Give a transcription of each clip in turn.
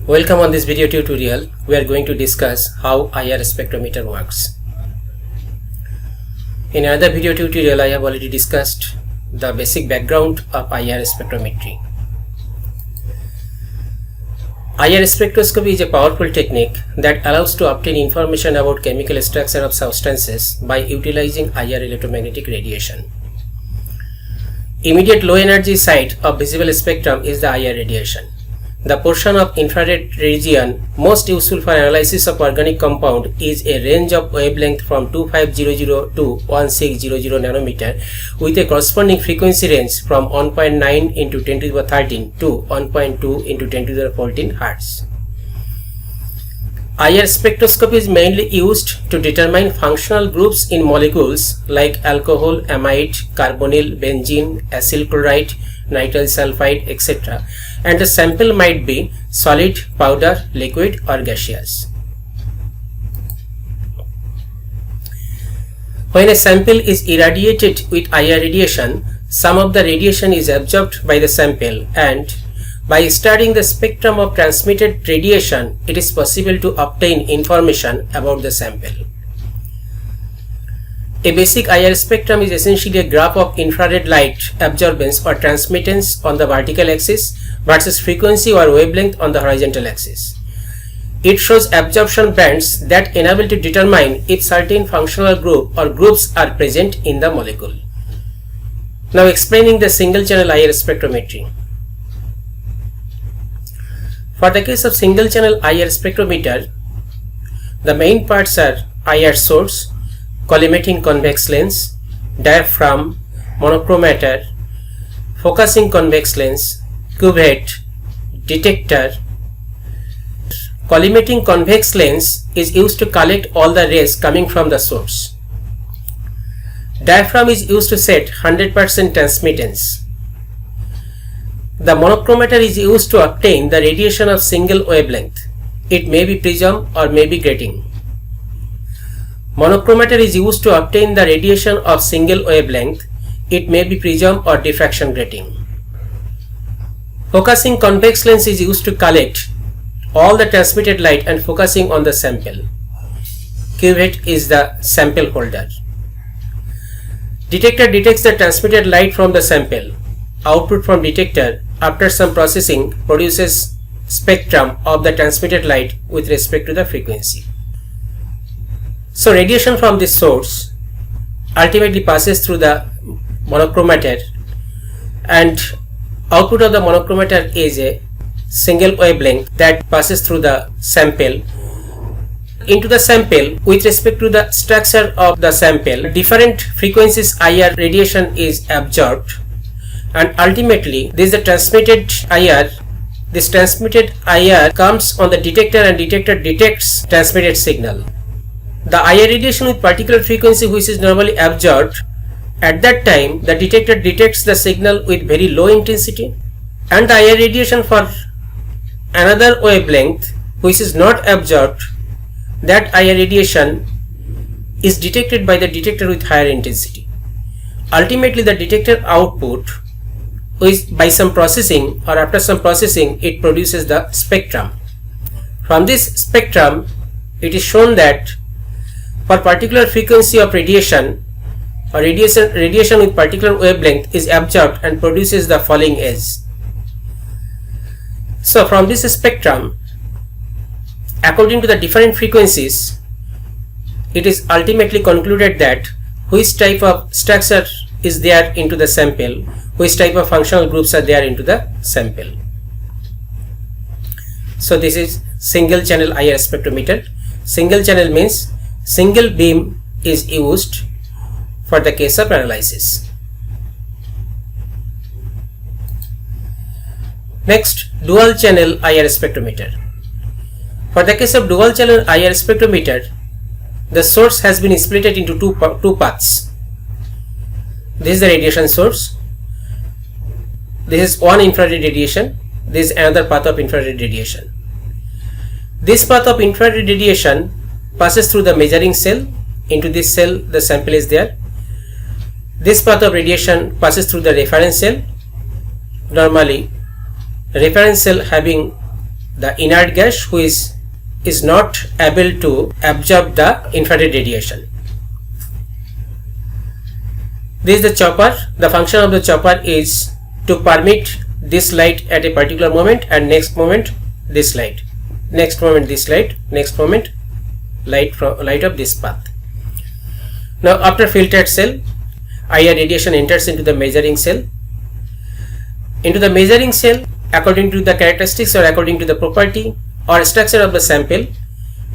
Welcome on this video tutorial. We are going to discuss how IR spectrometer works. In another video tutorial, I have already discussed the basic background of IR spectrometry. IR spectroscopy is a powerful technique that allows to obtain information about chemical structure of substances by utilizing IR electromagnetic radiation. Immediate low energy site of visible spectrum is the IR radiation. The portion of infrared region most useful for analysis of organic compound is a range of wavelength from 2500 to 1600 nanometer with a corresponding frequency range from 1.9 into 10 to the 13 to 1.2 into 10 to the 14 Hz. IR spectroscopy is mainly used to determine functional groups in molecules like alcohol, amide, carbonyl, benzene, acyl chloride, nitrile sulfide, etc. And the sample might be solid, powder, liquid or gaseous. When a sample is irradiated with IR radiation, some of the radiation is absorbed by the sample, and by studying the spectrum of transmitted radiation, it is possible to obtain information about the sample. A basic IR spectrum is essentially a graph of infrared light absorbance or transmittance on the vertical axis versus frequency or wavelength on the horizontal axis. It shows absorption bands that enable to determine if certain functional group or groups are present in the molecule. Now explaining the single channel IR spectrometry. For the case of single channel IR spectrometer, the main parts are IR source, collimating convex lens, diaphragm, monochromator, focusing convex lens, cuvette, detector. Collimating convex lens is used to collect all the rays coming from the source. Diaphragm is used to set 100% transmittance. The monochromator is used to obtain the radiation of single wavelength. It may be prism or may be grating. Monochromator is used to obtain the radiation of single wavelength. It may be prism or diffraction grating. Focusing convex lens is used to collect all the transmitted light and focusing on the sample. Cuvette is the sample holder. Detector detects the transmitted light from the sample. Output from detector after some processing produces spectrum of the transmitted light with respect to the frequency. So radiation from this source ultimately passes through the monochromator, and output of the monochromator is a single wavelength that passes through the sample into the sample. With respect to the structure of the sample, different frequencies IR radiation is absorbed, and ultimately this is the transmitted IR. This transmitted IR comes on the detector and detector detects transmitted signal. The IR radiation with particular frequency which is normally absorbed, at that time the detector detects the signal with very low intensity, and the IR radiation for another wavelength which is not absorbed, that IR radiation is detected by the detector with higher intensity. Ultimately the detector output is, by some processing or after some processing, it produces the spectrum. From this spectrum it is shown that for particular frequency of radiation or radiation with particular wavelength is absorbed and produces the falling edge. So from this spectrum, according to the different frequencies, it is ultimately concluded that which type of structure is there into the sample, which type of functional groups are there into the sample. So this is single channel IR spectrometer. Single channel means single beam is used for the case of analysis. Next, dual channel IR spectrometer. For the case of dual channel IR spectrometer, the source has been split into two paths. This is the radiation source. This is one infrared radiation. This is another path of infrared radiation. This path of infrared radiation passes through the measuring cell. Into this cell the sample is there. This path of radiation passes through the reference cell. Normally reference cell having the inert gas which is not able to absorb the infrared radiation. This is the chopper. The function of the chopper is to permit this light at a particular moment, and next moment this light, next moment this light, next moment light of this path. Now after filtered cell, IR radiation enters into the measuring cell. Into the measuring cell, according to the characteristics or according to the property or structure of the sample,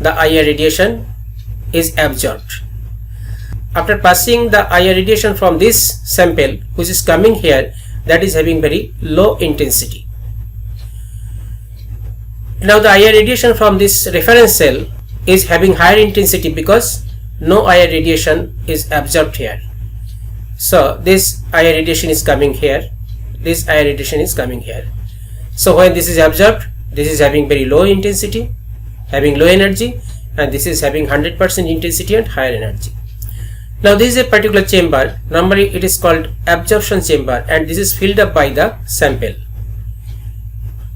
the IR radiation is absorbed. After passing the IR radiation from this sample which is coming here, that is having very low intensity. Now the IR radiation from this reference cell is having higher intensity because no IR radiation is absorbed here. So this IR radiation is coming here, this IR radiation is coming here. So when this is absorbed, this is having very low intensity, having low energy, and this is having 100% intensity and higher energy. Now this is a particular chamber. Normally it is called absorption chamber, and this is filled up by the sample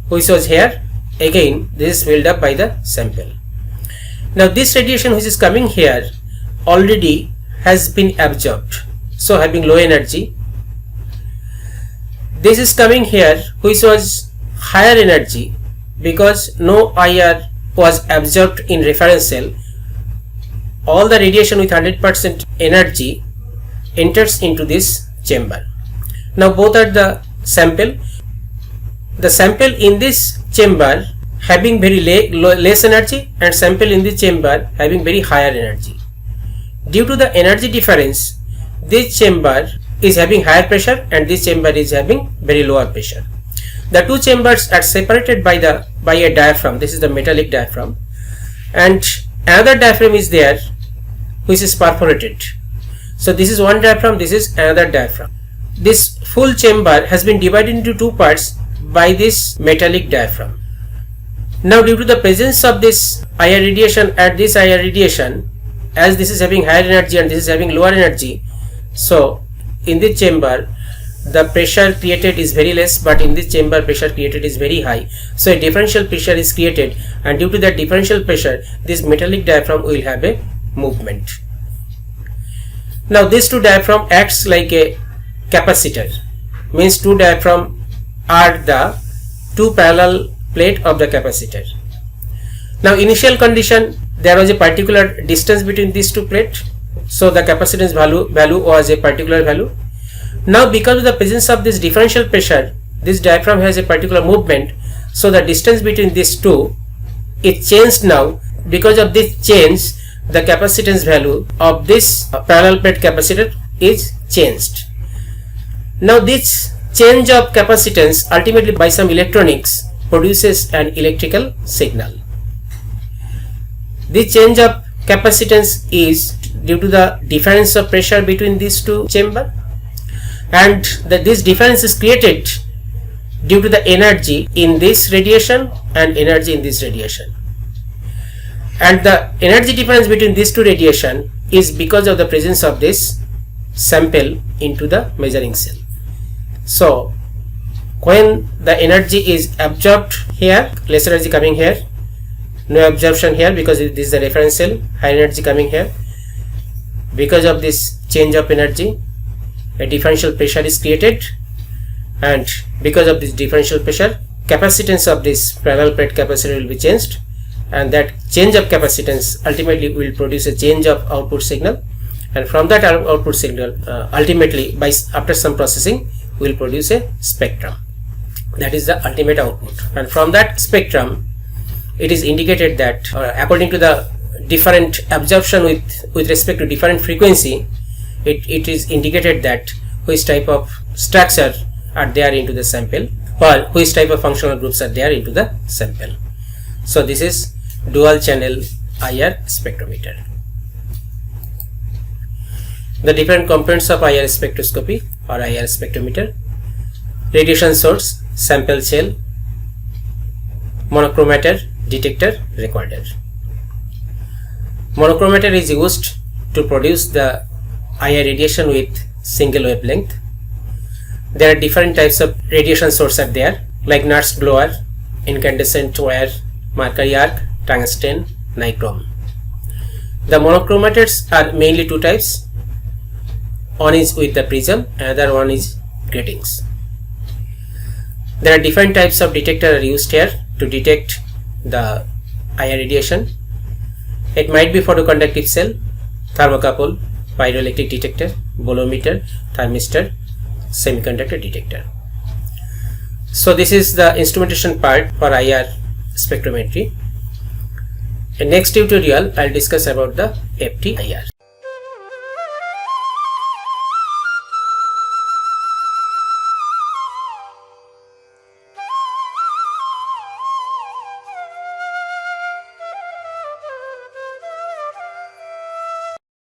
which was here. Again this is filled up by the sample. Now this radiation which is coming here already has been absorbed, so having low energy. This is coming here which was higher energy because no IR was absorbed in reference cell. All the radiation with 100% energy enters into this chamber. Now both are the sample. The sample in this chamber having very less energy, and sample in this chamber having very higher energy. Due to the energy difference, this chamber is having higher pressure and this chamber is having very lower pressure. The two chambers are separated by a diaphragm. This is the metallic diaphragm, and another diaphragm is there which is perforated. So this is one diaphragm, this is another diaphragm. This full chamber has been divided into two parts by this metallic diaphragm. Now due to the presence of this IR radiation at this IR radiation, as this is having higher energy and this is having lower energy, so in this chamber the pressure created is very less, but in this chamber pressure created is very high. So a differential pressure is created, and due to that differential pressure, this metallic diaphragm will have a movement. Now this two diaphragm acts like a capacitor, means two diaphragm are the two parallel plate of the capacitor. Now initial condition, there was a particular distance between these two plates, so the capacitance value was a particular value. Now because of the presence of this differential pressure, this diaphragm has a particular movement, so the distance between these two is changed now. Because of this change, the capacitance value of this parallel plate capacitor is changed. Now this change of capacitance ultimately by some electronics produces an electrical signal. This change of capacitance is due to the difference of pressure between these two chambers, and this difference is created due to the energy in this radiation and energy in this radiation. And the energy difference between these two radiation is because of the presence of this sample into the measuring cell. So when the energy is absorbed here, less energy coming here, no absorption here because this is the reference cell, high energy coming here. Because of this change of energy, a differential pressure is created, and because of this differential pressure, capacitance of this parallel plate capacitor will be changed, and that change of capacitance ultimately will produce a change of output signal, and from that output signal ultimately after some processing will produce a spectrum. That is the ultimate output, and from that spectrum it is indicated that according to the different absorption with respect to different frequency, it is indicated that which type of structure are there into the sample, or which type of functional groups are there into the sample. So this is dual channel IR spectrometer. The different components of IR spectroscopy or IR spectrometer: radiation source, sample shell, monochromator, detector, recorder. Monochromator is used to produce the IR radiation with single wavelength. There are different types of radiation sources are there, like Nernst blower, incandescent wire, mercury arc, tungsten, nichrome. The monochromators are mainly two types. One is with the prism, another one is gratings. There are different types of detector are used here to detect the IR radiation. It might be photoconductive cell, thermocouple, pyroelectric detector, bolometer, thermistor, semiconductor detector. So this is the instrumentation part for IR spectrometry. In next tutorial, I'll discuss about the FTIR.